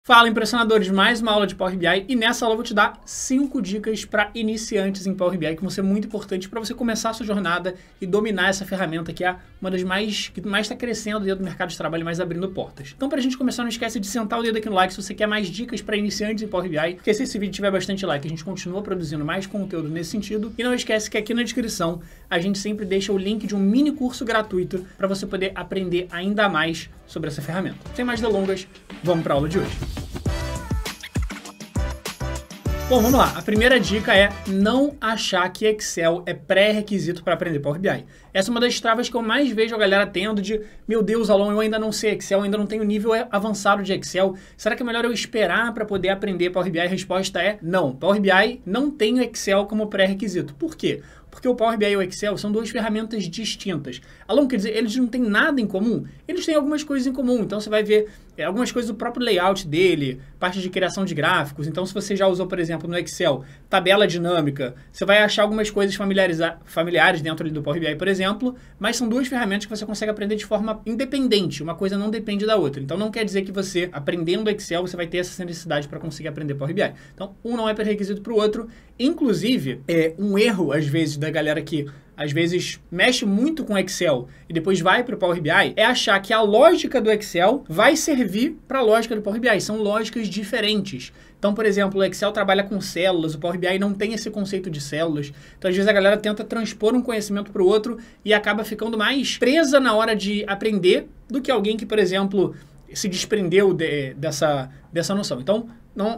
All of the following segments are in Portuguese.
Fala, impressionadores, mais uma aula de Power BI e nessa aula eu vou te dar 5 dicas para iniciantes em Power BI que vão ser muito importantes para você começar a sua jornada e dominar essa ferramenta que é uma das que mais está crescendo dentro do mercado de trabalho, mais abrindo portas. Então, para a gente começar, não esquece de sentar o dedo aqui no like se você quer mais dicas para iniciantes em Power BI, porque se esse vídeo tiver bastante like, a gente continua produzindo mais conteúdo nesse sentido. E não esquece que aqui na descrição a gente sempre deixa o link de um mini curso gratuito para você poder aprender ainda mais sobre essa ferramenta. Sem mais delongas, vamos para a aula de hoje. Bom, vamos lá. A primeira dica é não achar que Excel é pré-requisito para aprender Power BI. Essa é uma das travas que eu mais vejo a galera tendo de, meu Deus, Alon, eu ainda não sei Excel, ainda não tenho nível avançado de Excel. Será que é melhor eu esperar para poder aprender Power BI? A resposta é não. Power BI não tem o Excel como pré-requisito. Por quê? Porque o Power BI e o Excel são duas ferramentas distintas. Alon, quer dizer, eles não têm nada em comum? Eles têm algumas coisas em comum. Então, você vai ver algumas coisas do próprio layout dele, parte de criação de gráficos. Então, se você já usou, por exemplo, no Excel, tabela dinâmica, você vai achar algumas coisas familiares dentro ali do Power BI, por exemplo, mas são duas ferramentas que você consegue aprender de forma independente. Uma coisa não depende da outra. Então, não quer dizer que você, aprendendo Excel, você vai ter essa necessidade para conseguir aprender Power BI. Então, um não é pré-requisito para o outro. Inclusive, um erro, às vezes, da galera que às vezes mexe muito com Excel e depois vai para o Power BI, é achar que a lógica do Excel vai servir para a lógica do Power BI. São lógicas diferentes. Então, por exemplo, o Excel trabalha com células, o Power BI não tem esse conceito de células. Então, às vezes a galera tenta transpor um conhecimento para o outro e acaba ficando mais presa na hora de aprender do que alguém que, por exemplo, se desprendeu dessa noção. Então,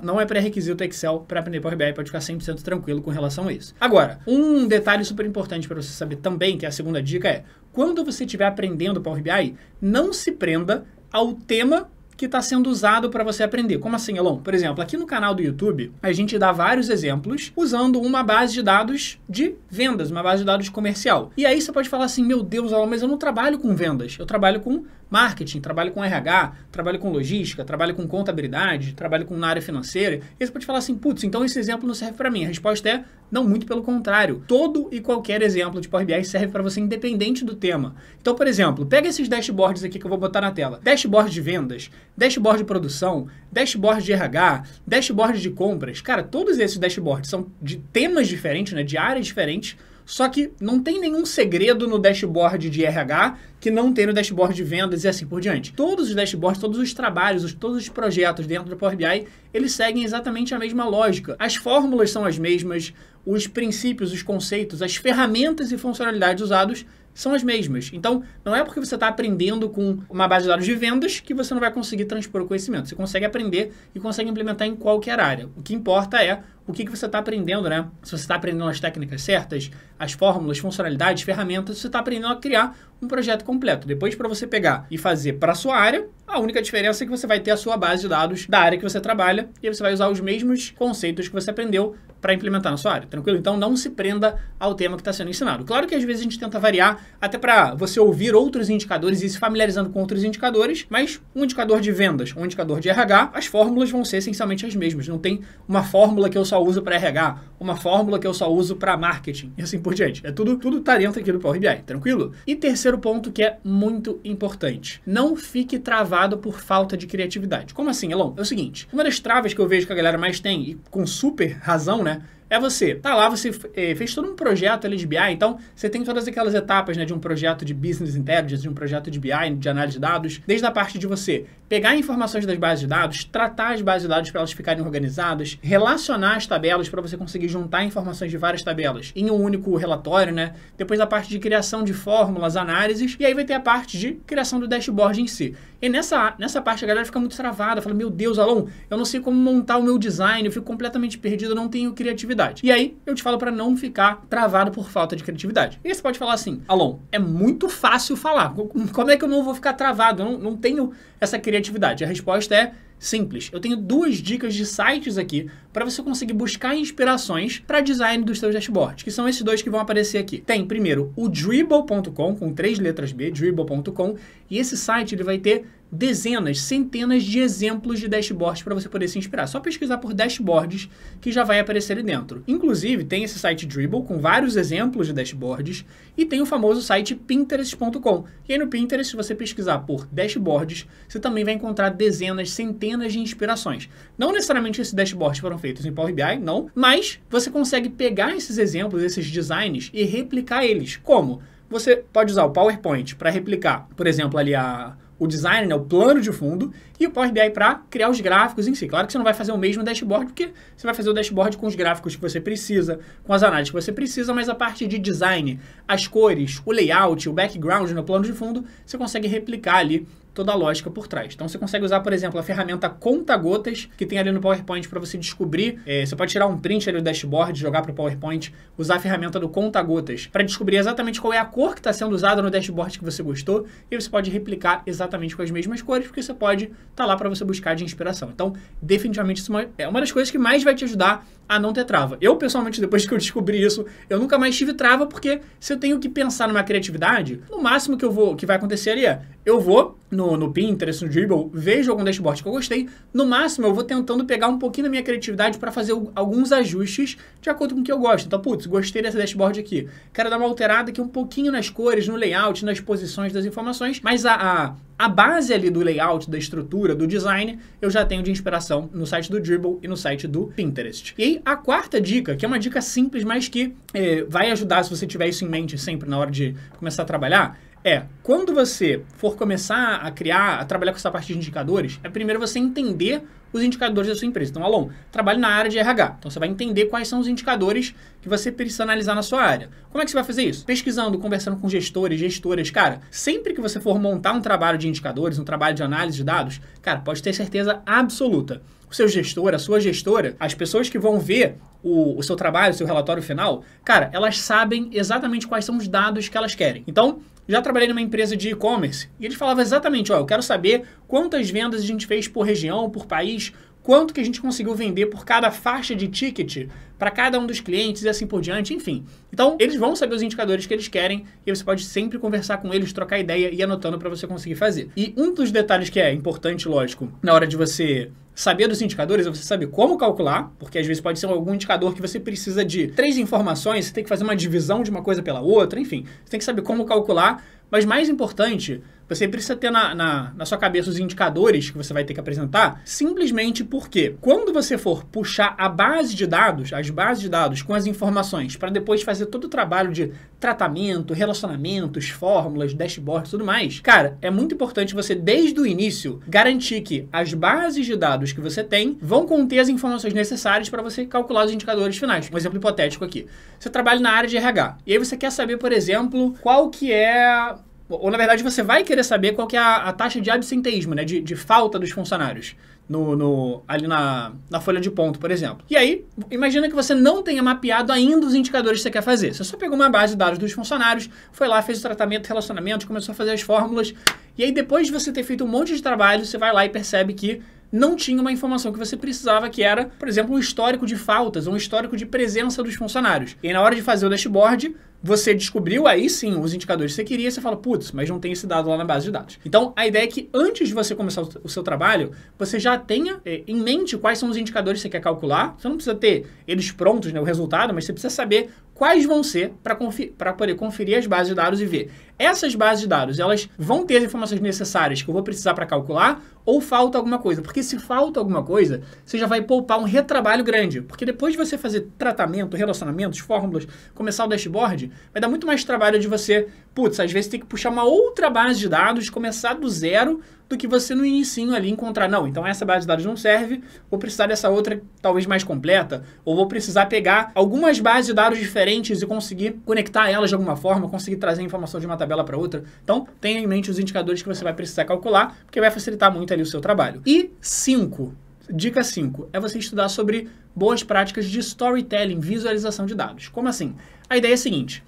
não é pré-requisito Excel para aprender Power BI, pode ficar 100% tranquilo com relação a isso. Agora, um detalhe super importante para você saber também, que é a segunda dica, é quando você estiver aprendendo Power BI, não se prenda ao tema que está sendo usado para você aprender. Como assim, Elon? Por exemplo, aqui no canal do YouTube, a gente dá vários exemplos usando uma base de dados de vendas, uma base de dados comercial. E aí você pode falar assim, meu Deus, Elon, mas eu não trabalho com vendas, eu trabalho com marketing, trabalho com RH, trabalho com logística, trabalho com contabilidade, trabalho com na área financeira. E você pode falar assim, putz, então esse exemplo não serve para mim. A resposta é, não, muito pelo contrário. Todo e qualquer exemplo de Power BI serve para você independente do tema. Então, por exemplo, pega esses dashboards aqui que eu vou botar na tela. Dashboard de vendas, dashboard de produção, dashboard de RH, dashboard de compras. Cara, todos esses dashboards são de temas diferentes, né, de áreas diferentes, só que não tem nenhum segredo no dashboard de RH que não tem no dashboard de vendas e assim por diante. Todos os dashboards, todos os trabalhos, todos os projetos dentro do Power BI, eles seguem exatamente a mesma lógica. As fórmulas são as mesmas, os princípios, os conceitos, as ferramentas e funcionalidades usados são as mesmas. Então, não é porque você está aprendendo com uma base de dados de vendas que você não vai conseguir transpor o conhecimento. Você consegue aprender e consegue implementar em qualquer área. O que importa é o que você está aprendendo, né? Se você está aprendendo as técnicas certas, as fórmulas, funcionalidades, ferramentas, você está aprendendo a criar um projeto completo. Depois, para você pegar e fazer para a sua área, a única diferença é que você vai ter a sua base de dados da área que você trabalha e aí você vai usar os mesmos conceitos que você aprendeu para implementar na sua área, tranquilo? Então, não se prenda ao tema que está sendo ensinado. Claro que às vezes a gente tenta variar até para você ouvir outros indicadores e se familiarizando com outros indicadores, mas um indicador de vendas, um indicador de RH, as fórmulas vão ser essencialmente as mesmas. Não tem uma fórmula que eu só uso para RH, uma fórmula que eu só uso para marketing e assim por diante. É tudo tá dentro aqui do Power BI, tranquilo? E terceiro ponto que é muito importante. Não fique travado por falta de criatividade. Como assim, Elon? É o seguinte, uma das travas que eu vejo que a galera mais tem, e com super razão, né? É você, tá lá, você fez todo um projeto ali de BI, então você tem todas aquelas etapas, né, de um projeto de Business Intelligence, de um projeto de BI, de análise de dados, desde a parte de você pegar informações das bases de dados, tratar as bases de dados para elas ficarem organizadas, relacionar as tabelas para você conseguir juntar informações de várias tabelas em um único relatório, né? Depois a parte de criação de fórmulas, análises, e aí vai ter a parte de criação do dashboard em si. E nessa parte a galera fica muito travada, fala, meu Deus, Alon, eu não sei como montar o meu design, eu fico completamente perdido, eu não tenho criatividade. E aí, eu te falo para não ficar travado por falta de criatividade. E aí você pode falar assim, Alon, é muito fácil falar. Como é que eu não vou ficar travado? Eu não tenho essa criatividade. A resposta é simples. Eu tenho 2 dicas de sites aqui para você conseguir buscar inspirações para design dos seus dashboards, que são esses 2 que vão aparecer aqui. Tem, primeiro, o Dribbble.com, com 3 letras B, Dribbble.com, e esse site ele vai ter dezenas, centenas de exemplos de dashboards para você poder se inspirar. Só pesquisar por dashboards que já vai aparecer ali dentro. Inclusive, tem esse site Dribbble com vários exemplos de dashboards e tem o famoso site Pinterest.com. E aí no Pinterest, se você pesquisar por dashboards, você também vai encontrar dezenas, centenas de inspirações. Não necessariamente esses dashboards foram feitos em Power BI, não, mas você consegue pegar esses exemplos, esses designs e replicar eles. Como? Você pode usar o PowerPoint para replicar, por exemplo, ali o design, né, o plano de fundo, e o Power BI para criar os gráficos em si. Claro que você não vai fazer o mesmo dashboard, porque você vai fazer o dashboard com os gráficos que você precisa, com as análises que você precisa, mas a parte de design, as cores, o layout, o background no plano de fundo, você consegue replicar ali toda a lógica por trás. Então você consegue usar, por exemplo, a ferramenta Conta-Gotas, que tem ali no PowerPoint para você descobrir. Você pode tirar um print ali do dashboard, jogar para o PowerPoint, usar a ferramenta do Conta-Gotas para descobrir exatamente qual é a cor que está sendo usada no dashboard que você gostou, e você pode replicar exatamente com as mesmas cores, porque você pode estar lá para você buscar de inspiração. Então, definitivamente, isso é uma das coisas que mais vai te ajudar a não ter trava. Eu, pessoalmente, depois que eu descobri isso, eu nunca mais tive trava, porque se eu tenho que pensar numa criatividade, no máximo que vai acontecer ali eu vou no Pinterest, no Dribbble, vejo algum dashboard que eu gostei, no máximo eu vou tentando pegar um pouquinho da minha criatividade para fazer alguns ajustes de acordo com o que eu gosto. Então, putz, gostei desse dashboard aqui, quero dar uma alterada aqui um pouquinho nas cores, no layout, nas posições das informações, mas a base ali do layout, da estrutura, do design, eu já tenho de inspiração no site do Dribbble e no site do Pinterest. E aí, a quarta dica, que é uma dica simples, mas que vai ajudar se você tiver isso em mente sempre na hora de começar a trabalhar, quando você for começar a trabalhar com essa parte de indicadores, primeiro você entender os indicadores da sua empresa. Então, Alon, trabalhe na área de RH. Então, você vai entender quais são os indicadores que você precisa analisar na sua área. Como é que você vai fazer isso? Pesquisando, conversando com gestores, gestoras. Cara, sempre que você for montar um trabalho de indicadores, um trabalho de análise de dados, cara, pode ter certeza absoluta. O seu gestor, a sua gestora, as pessoas que vão ver o seu trabalho, o seu relatório final, cara, elas sabem exatamente quais são os dados que elas querem. Então, já trabalhei numa empresa de e-commerce e eles falavam exatamente, eu quero saber quantas vendas a gente fez por região, por país, quanto que a gente conseguiu vender por cada faixa de ticket para cada um dos clientes e assim por diante, enfim. Então, eles vão saber os indicadores que eles querem e você pode sempre conversar com eles, trocar ideia e ir anotando para você conseguir fazer. E um dos detalhes que é importante, lógico, na hora de você saber dos indicadores é você saber como calcular, porque às vezes pode ser algum indicador que você precisa de 3 informações, você tem que fazer uma divisão de uma coisa pela outra, enfim. Você tem que saber como calcular, mas mais importante, você precisa ter na sua cabeça os indicadores que você vai ter que apresentar, simplesmente porque quando você for puxar a base de dados, as bases de dados com as informações, para depois fazer todo o trabalho de tratamento, relacionamentos, fórmulas, dashboards e tudo mais, cara, é muito importante você, desde o início, garantir que as bases de dados que você tem vão conter as informações necessárias para você calcular os indicadores finais. Um exemplo hipotético aqui. Você trabalha na área de RH, e aí você quer saber, por exemplo, qual que é... Ou, na verdade, você vai querer saber qual que é a taxa de absenteísmo, né? De falta dos funcionários ali na folha de ponto, por exemplo. E aí, imagina que você não tenha mapeado ainda os indicadores que você quer fazer. Você só pegou uma base de dados dos funcionários, foi lá, fez o tratamento, relacionamento, começou a fazer as fórmulas. E aí, depois de você ter feito um monte de trabalho, você vai lá e percebe que não tinha uma informação que você precisava, que era, por exemplo, um histórico de faltas, um histórico de presença dos funcionários. E aí, na hora de fazer o dashboard, você descobriu aí sim os indicadores que você queria, você fala, putz, mas não tem esse dado lá na base de dados. Então, a ideia é que antes de você começar o seu trabalho, você já tenha em mente quais são os indicadores que você quer calcular. Você não precisa ter eles prontos, né, o resultado, mas você precisa saber quais vão ser para poder conferir as bases de dados e ver. Essas bases de dados, elas vão ter as informações necessárias que eu vou precisar para calcular ou falta alguma coisa? Porque se falta alguma coisa, você já vai poupar um retrabalho grande. Porque depois de você fazer tratamento, relacionamentos, fórmulas, começar o dashboard, vai dar muito mais trabalho de você, putz, às vezes tem que puxar uma outra base de dados, começar do zero, do que você no inicinho ali encontrar, não, então essa base de dados não serve, vou precisar dessa outra talvez mais completa, ou vou precisar pegar algumas bases de dados diferentes e conseguir conectar elas de alguma forma, conseguir trazer informação de uma tabela para outra. Então, tenha em mente os indicadores que você vai precisar calcular, porque vai facilitar muito ali o seu trabalho. E dica 5, é você estudar sobre boas práticas de storytelling, visualização de dados. Como assim? A ideia é a seguinte,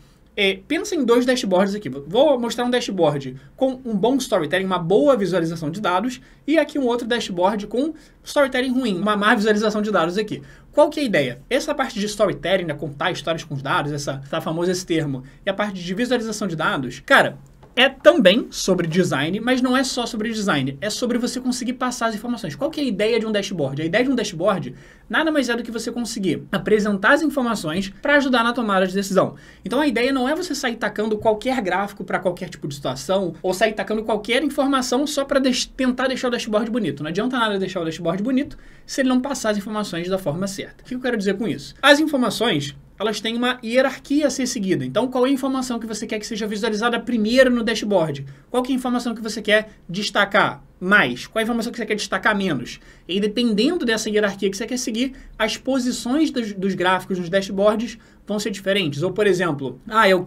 pensa em 2 dashboards aqui. Vou mostrar um dashboard com um bom storytelling, uma boa visualização de dados, e aqui um outro dashboard com storytelling ruim, uma má visualização de dados aqui. Qual que é a ideia? Essa parte de storytelling, né, contar histórias com os dados, tá famoso esse termo, e a parte de visualização de dados, cara, é também sobre design, mas não é só sobre design, é sobre você conseguir passar as informações. Qual que é a ideia de um dashboard? A ideia de um dashboard nada mais é do que você conseguir apresentar as informações para ajudar na tomada de decisão. Então a ideia não é você sair tacando qualquer gráfico para qualquer tipo de situação ou sair tacando qualquer informação só para tentar deixar o dashboard bonito. Não adianta nada deixar o dashboard bonito se ele não passar as informações da forma certa. O que eu quero dizer com isso? As informações, elas têm uma hierarquia a ser seguida. Então, qual é a informação que você quer que seja visualizada primeiro no dashboard? Qual que é a informação que você quer destacar mais? Qual é a informação que você quer destacar menos? E dependendo dessa hierarquia que você quer seguir, as posições dos gráficos nos dashboards vão ser diferentes. Ou, por exemplo, eu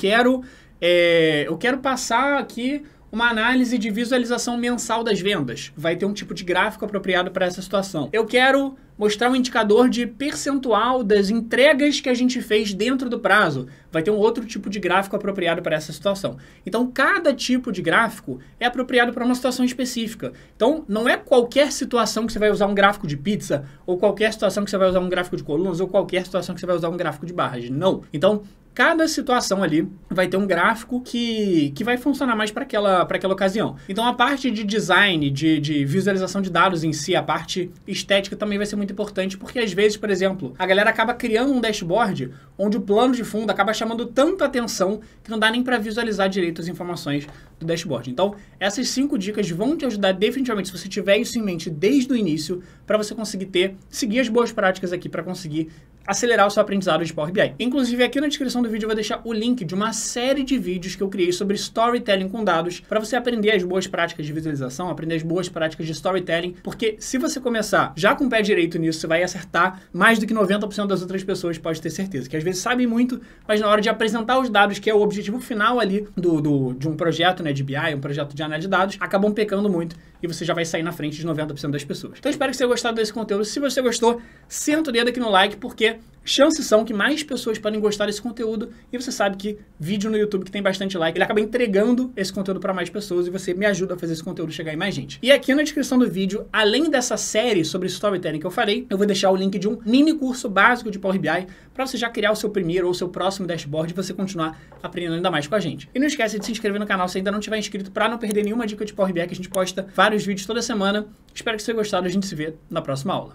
quero passar aqui uma análise de visualização mensal das vendas. Vai ter um tipo de gráfico apropriado para essa situação. Eu quero mostrar um indicador de percentual das entregas que a gente fez dentro do prazo. Vai ter um outro tipo de gráfico apropriado para essa situação. Então, cada tipo de gráfico é apropriado para uma situação específica. Então, não é qualquer situação que você vai usar um gráfico de pizza, ou qualquer situação que você vai usar um gráfico de colunas, ou qualquer situação que você vai usar um gráfico de barras. Não. Então, cada situação ali vai ter um gráfico que vai funcionar mais para aquela ocasião. Então, a parte de design, de visualização de dados em si, a parte estética também vai ser muito importante, porque às vezes, por exemplo, a galera acaba criando um dashboard onde o plano de fundo acaba chamando tanta atenção que não dá nem para visualizar direito as informações do dashboard. Então, essas 5 dicas vão te ajudar definitivamente, se você tiver isso em mente desde o início, para você conseguir seguir as boas práticas aqui para conseguir acelerar o seu aprendizado de Power BI. Inclusive, aqui na descrição do vídeo eu vou deixar o link de uma série de vídeos que eu criei sobre storytelling com dados para você aprender as boas práticas de visualização, aprender as boas práticas de storytelling, porque se você começar já com o pé direito nisso, você vai acertar mais do que 90% das outras pessoas, pode ter certeza, que às vezes sabem muito, mas na hora de apresentar os dados, que é o objetivo final ali de um projeto, né, de BI, um projeto de análise de dados, acabam pecando muito e você já vai sair na frente de 90% das pessoas. Então, espero que você tenha gostado desse conteúdo. Se você gostou, senta o dedo aqui no like, porque chances são que mais pessoas podem gostar desse conteúdo e você sabe que vídeo no YouTube que tem bastante like, ele acaba entregando esse conteúdo para mais pessoas e você me ajuda a fazer esse conteúdo chegar em mais gente. E aqui na descrição do vídeo, além dessa série sobre storytelling que eu falei, eu vou deixar o link de um mini curso básico de Power BI para você já criar o seu primeiro ou o seu próximo dashboard e você continuar aprendendo ainda mais com a gente. E não esquece de se inscrever no canal se ainda não tiver inscrito para não perder nenhuma dica de Power BI, que a gente posta vários vídeos toda semana. Espero que você tenha gostado, a gente se vê na próxima aula.